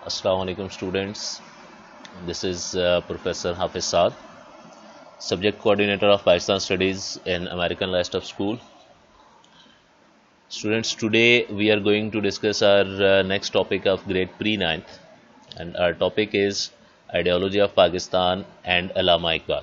Assalamu alaikum students. This is Professor Hafiz Saad, Subject Coordinator of Pakistan Studies in American Lifestyle School. Students, today we are going to discuss our next topic of grade pre-9th, and our topic is Ideology of Pakistan and Allama Iqbal.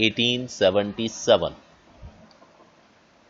1877.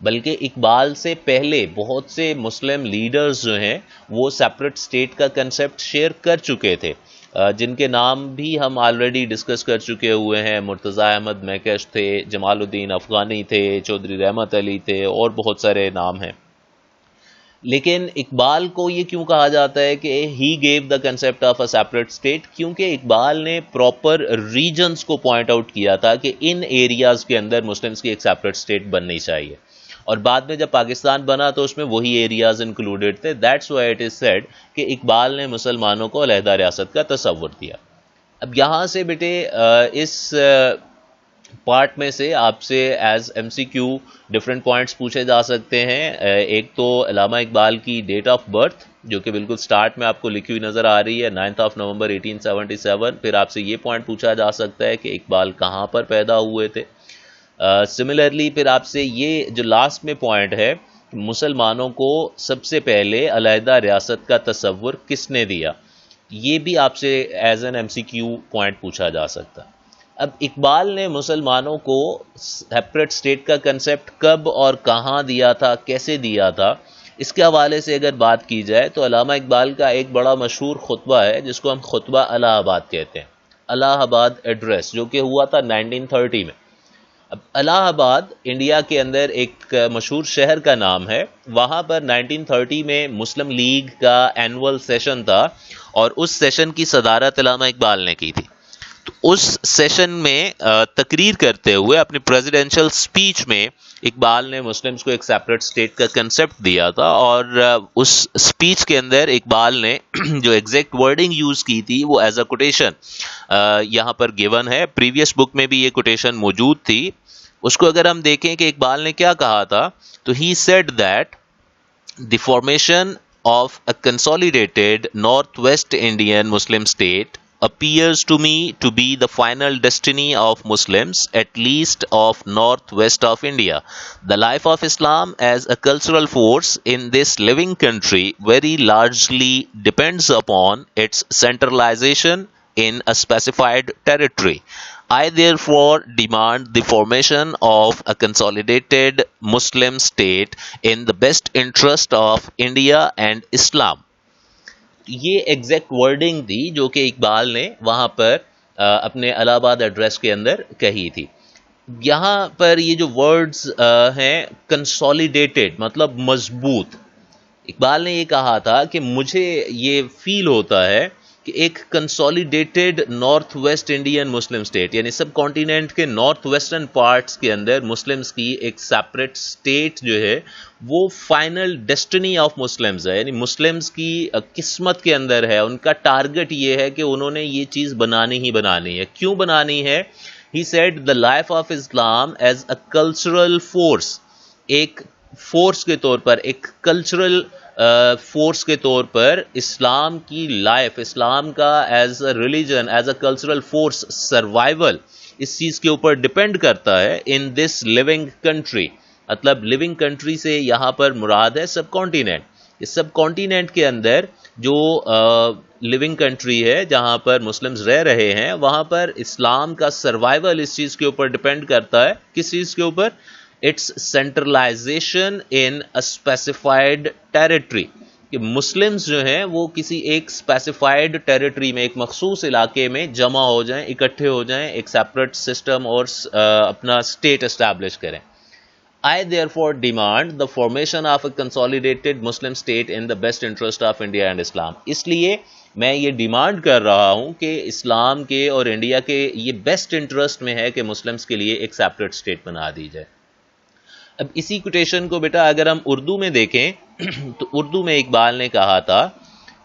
بلکہ اقبال سے پہلے بہت سے Muslim leaders جو ہیں وہ separate state کا concept share کر چکے تھے، جن کے نام بھی ہم آلریڈی ڈسکس کر چکے ہوئے ہیں۔ مرتضی احمد میکش تھے، جمال الدین افغانی تھے، چودھری رحمت علی تھے، اور بہت سارے نام ہیں۔ لیکن اقبال کو یہ کیوں کہا جاتا ہے کہ he gave the concept of a separate state? کیونکہ اقبال نے پراپر ریجنز کو پوائنٹ آؤٹ کیا تھا کہ ان ایریاز کے اندر مسلمز کی ایک سیپریٹ اسٹیٹ بننی چاہیے، اور بعد میں جب پاکستان بنا تو اس میں وہی ایریاز انکلوڈیڈ تھے۔ That's why it is said کہ اقبال نے مسلمانوں کو علیحدہ ریاست کا تصور دیا۔ اب یہاں سے بیٹے اس پارٹ میں سے آپ سے ایز ایم سی کیو ڈفرینٹ پوائنٹس پوچھے جا سکتے ہیں۔ ایک تو علامہ اقبال کی ڈیٹ آف برتھ، جو کہ بالکل سٹارٹ میں آپ کو لکھی ہوئی نظر آ رہی ہے، 9 نومبر 1877۔ پھر آپ سے یہ پوائنٹ پوچھا جا سکتا ہے کہ اقبال کہاں پر پیدا ہوئے تھے۔ سملرلی پھر آپ سے یہ جو لاسٹ میں پوائنٹ ہے، مسلمانوں کو سب سے پہلے علیحدہ ریاست کا تصور کس نے دیا، یہ بھی آپ سے as an M C Q point پوچھا جا سکتا۔ اب اقبال نے مسلمانوں کو سیپریٹ اسٹیٹ کا کنسیپٹ کب اور کہاں دیا تھا، کیسے دیا تھا، اس کے حوالے سے اگر بات کی جائے تو علامہ اقبال کا ایک بڑا مشہور خطبہ ہے جس کو ہم خطبہ الہ آباد کہتے ہیں، الہ آباد ایڈریس، جو کہ ہوا تھا 1930 میں۔ اب الہ آباد انڈیا کے اندر ایک مشہور شہر کا نام ہے۔ وہاں پر 1930 میں مسلم لیگ کا اینول سیشن تھا، اور اس سیشن کی صدارت علامہ اقبال نے کی تھی۔ تو اس سیشن میں تقریر کرتے ہوئے اپنی پریزیڈینشل سپیچ میں اقبال نے مسلمز کو ایک سیپریٹ اسٹیٹ کا کنسیپٹ دیا تھا، اور اس سپیچ کے اندر اقبال نے جو ایگزیکٹ ورڈنگ یوز کی تھی وہ ایز اے کوٹیشن یہاں پر گیون ہے۔ پریویس بک میں بھی یہ کوٹیشن موجود تھی۔ اس کو اگر ہم دیکھیں کہ اقبال نے کیا کہا تھا، تو he said that the formation of a consolidated north west Indian Muslim state appears to me to be the final destiny of Muslims, at least of northwest of India. The life of Islam as a cultural force in this living country very largely depends upon its centralization in a specified territory. I therefore demand the formation of a consolidated Muslim state in the best interest of India and Islam. یہ exact wording تھی جو کہ اقبال نے وہاں پر اپنے الہ آباد address کے اندر کہی تھی۔ یہاں پر یہ جو ورڈز ہیں کنسولیڈیٹڈ مطلب مضبوط، اقبال نے یہ کہا تھا کہ مجھے یہ فیل ہوتا ہے کہ ایک consolidated north west Indian Muslim state, یعنی سب کانٹیننٹ کے نارتھ ویسٹرن پارٹس کے اندر مسلمز کی ایک سیپریٹ اسٹیٹ جو ہے وہ فائنل ڈیسٹنی آف مسلمز ہے، یعنی مسلمز کی قسمت کے اندر ہے، ان کا ٹارگٹ یہ ہے کہ انہوں نے یہ چیز بنانی ہی بنانی ہے۔ کیوں بنانی ہے؟ He said the life of Islam as a cultural force, ایک فورس کے طور پر، ایک کلچرل فورس کے طور پر اسلام کی لائف، اسلام کا as a religion, as a cultural force survival اس چیز کے اوپر ڈپینڈ کرتا ہے ان دس لیونگ کنٹری۔ مطلب لیونگ کنٹری سے یہاں پر مراد ہے سب کانٹیننٹ۔ اس سب کانٹیننٹ کے اندر جو لیونگ کنٹری ہے جہاں پر مسلمز رہ رہے ہیں، وہاں پر اسلام کا سروائیول اس چیز کے اوپر ڈپینڈ کرتا ہے۔ کس چیز کے اوپر؟ It's centralisation in a specified territory, کہ مسلمز جو ہیں وہ کسی ایک اسپیسیفائڈ ٹیریٹری میں، ایک مخصوص علاقے میں جمع ہو جائیں، اکٹھے ہو جائیں، ایک سیپریٹ سسٹم اور اپنا اسٹیٹ اسٹیبلش کریں۔ I therefore demand the formation of a consolidated Muslim state in the best interest of India and Islam. اس لیے میں یہ ڈیمانڈ کر رہا ہوں کہ اسلام کے اور انڈیا کے یہ بیسٹ انٹرسٹ میں ہے کہ مسلمز کے لیے ایک سیپریٹ اسٹیٹ بنا دی جائے۔ اب اسی کوٹیشن کو بیٹا اگر ہم اردو میں دیکھیں تو اردو میں اقبال نے کہا تھا،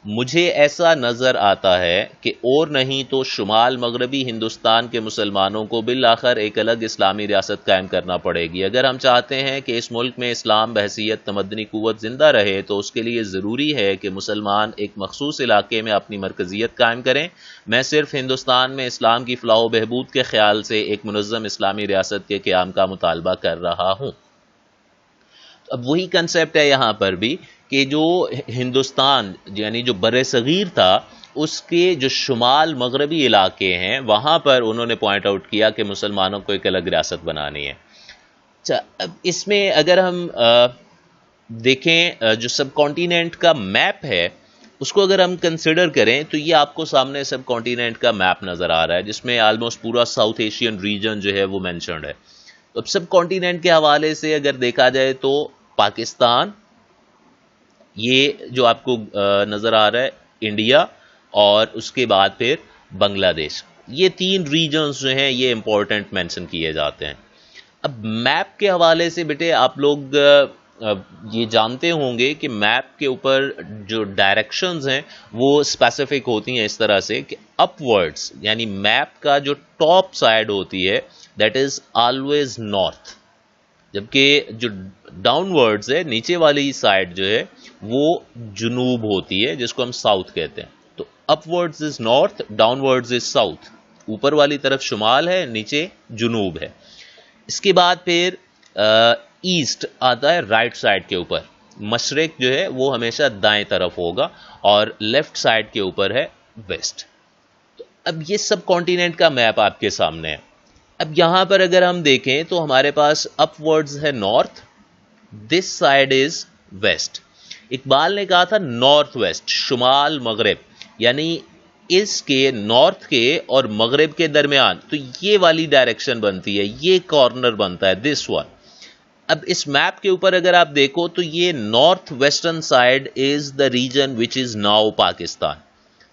مجھے ایسا نظر آتا ہے کہ اور نہیں تو شمال مغربی ہندوستان کے مسلمانوں کو بالآخر ایک الگ اسلامی ریاست قائم کرنا پڑے گی۔ اگر ہم چاہتے ہیں کہ اس ملک میں اسلام بحیثیت تمدنی قوت زندہ رہے تو اس کے لیے ضروری ہے کہ مسلمان ایک مخصوص علاقے میں اپنی مرکزیت قائم کریں۔ میں صرف ہندوستان میں اسلام کی فلاح و بہبود کے خیال سے ایک منظم اسلامی ریاست کے قیام کا مطالبہ کر رہا ہوں۔ اب وہی کنسیپٹ ہے یہاں پر بھی کہ جو ہندوستان یعنی جو بر صغیر تھا اس کے جو شمال مغربی علاقے ہیں وہاں پر انہوں نے پوائنٹ آؤٹ کیا کہ مسلمانوں کو ایک الگ ریاست بنانی ہے۔ اچھا، اب اس میں اگر ہم دیکھیں جو سب کانٹیننٹ کا میپ ہے اس کو اگر ہم کنسیڈر کریں تو یہ آپ کو سامنے سب کانٹیننٹ کا میپ نظر آ رہا ہے جس میں آلموسٹ پورا ساؤتھ ایشین ریجن جو ہے وہ مینشنڈ ہے. تو اب سب کانٹیننٹ کے حوالے سے اگر دیکھا جائے تو پاکستان، یہ جو آپ کو نظر آ رہا ہے انڈیا، اور اس کے بعد پھر بنگلہ دیش، یہ تین ریجنز جو ہیں یہ امپورٹنٹ مینشن کیے جاتے ہیں. اب میپ کے حوالے سے بیٹے آپ لوگ یہ جانتے ہوں گے کہ میپ کے اوپر جو ڈائریکشنز ہیں وہ اسپیسیفک ہوتی ہیں اس طرح سے کہ اپ ورڈز، یعنی میپ کا جو ٹاپ سائڈ ہوتی ہے دیٹ از آلویز نارتھ، جبکہ جو ڈاؤن ورڈز ہے نیچے والی سائڈ جو ہے وہ جنوب ہوتی ہے جس کو ہم ساؤتھ کہتے ہیں. تو اپ ورڈز از نارتھ، ڈاؤن ورڈز از ساؤتھ، اوپر والی طرف شمال ہے، نیچے جنوب ہے. اس کے بعد پھر ایسٹ آتا ہے رائٹ سائڈ کے اوپر، مشرق جو ہے وہ ہمیشہ دائیں طرف ہوگا، اور لیفٹ سائڈ کے اوپر ہے ویسٹ. اب یہ سب کانٹیننٹ کا میپ آپ کے سامنے ہے. اب یہاں پر اگر ہم دیکھیں تو ہمارے پاس اپ ورڈز ہے north, this side is west. Iqbal نے کہا تھا نارتھ ویسٹ، شمال مغرب، یعنی اس کے نارتھ کے اور مغرب کے درمیان تو یہ والی ڈائریکشن بنتی ہے، یہ کارنر بنتا ہے، دس ون. اب اس میپ کے اوپر اگر آپ دیکھو تو یہ north western side is the region which is now Pakistan.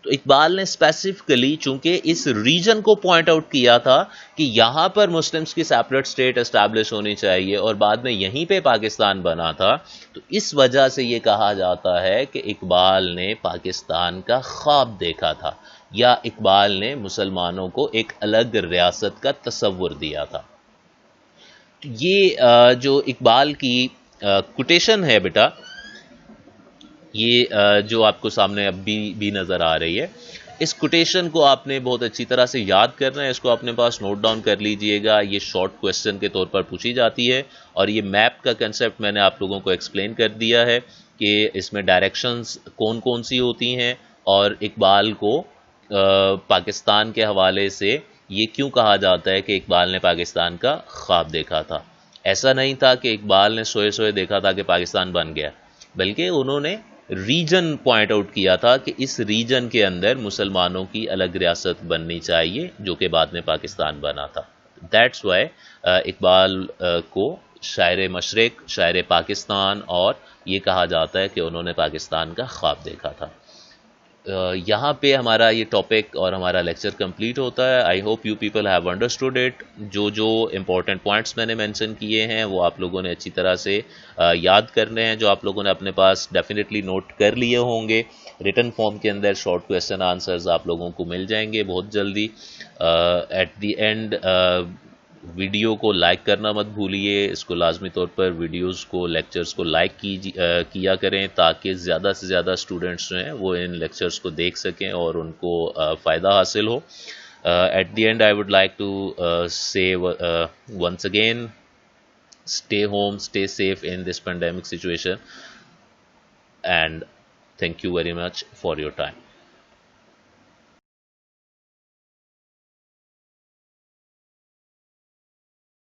تو اقبال نے اسپیسیفکلی چونکہ اس ریجن کو پوائنٹ آؤٹ کیا تھا کہ یہاں پر مسلمز کی سیپریٹ اسٹیٹ اسٹیبلش ہونی چاہیے اور بعد میں یہیں پہ پاکستان بنا تھا، تو اس وجہ سے یہ کہا جاتا ہے کہ اقبال نے پاکستان کا خواب دیکھا تھا، یا اقبال نے مسلمانوں کو ایک الگ ریاست کا تصور دیا تھا. یہ جو اقبال کی کوٹیشن ہے بیٹا، یہ جو آپ کو سامنے اب بھی نظر آ رہی ہے، اس کوٹیشن کو آپ نے بہت اچھی طرح سے یاد کرنا ہے، اس کو اپنے پاس نوٹ ڈاؤن کر لیجئے گا. یہ شارٹ کویسچن کے طور پر پوچھی جاتی ہے، اور یہ میپ کا کنسیپٹ میں نے آپ لوگوں کو ایکسپلین کر دیا ہے کہ اس میں ڈائریکشنز کون کون سی ہوتی ہیں، اور اقبال کو پاکستان کے حوالے سے یہ کیوں کہا جاتا ہے کہ اقبال نے پاکستان کا خواب دیکھا تھا. ایسا نہیں تھا کہ اقبال نے سوئے سوئے دیکھا تھا کہ پاکستان بن گیا، بلکہ انہوں نے ریجن پوائنٹ آؤٹ کیا تھا کہ اس ریجن کے اندر مسلمانوں کی الگ ریاست بننی چاہیے، جو کہ بعد میں پاکستان بنا تھا. دیٹس وائی اقبال کو شاعر مشرق، شاعر پاکستان، اور یہ کہا جاتا ہے کہ انہوں نے پاکستان کا خواب دیکھا تھا. یہاں پہ ہمارا یہ ٹاپک اور ہمارا لیکچر کمپلیٹ ہوتا ہے. I hope you people have understood it. جو امپورٹنٹ پوائنٹس میں نے مینشن کیے ہیں وہ آپ لوگوں نے اچھی طرح سے یاد کرنے ہیں، جو آپ لوگوں نے اپنے پاس ڈیفینیٹلی نوٹ کر لیے ہوں گے. ریٹن فارم کے اندر شارٹ کویسچن آنسرز آپ لوگوں کو مل جائیں گے بہت جلدی. ایٹ دی اینڈ ویڈیو کو لائک کرنا مت بھولیے. اس کو لازمی طور پر ویڈیوز کو، لیکچرز کو لائک کیا کریں تاکہ زیادہ سے زیادہ اسٹوڈنٹس جو ہیں وہ ان لیکچرز کو دیکھ سکیں اور ان کو فائدہ حاصل ہو. At the end I would like to say once again, stay home, stay safe in this pandemic situation, and thank you very much for your time.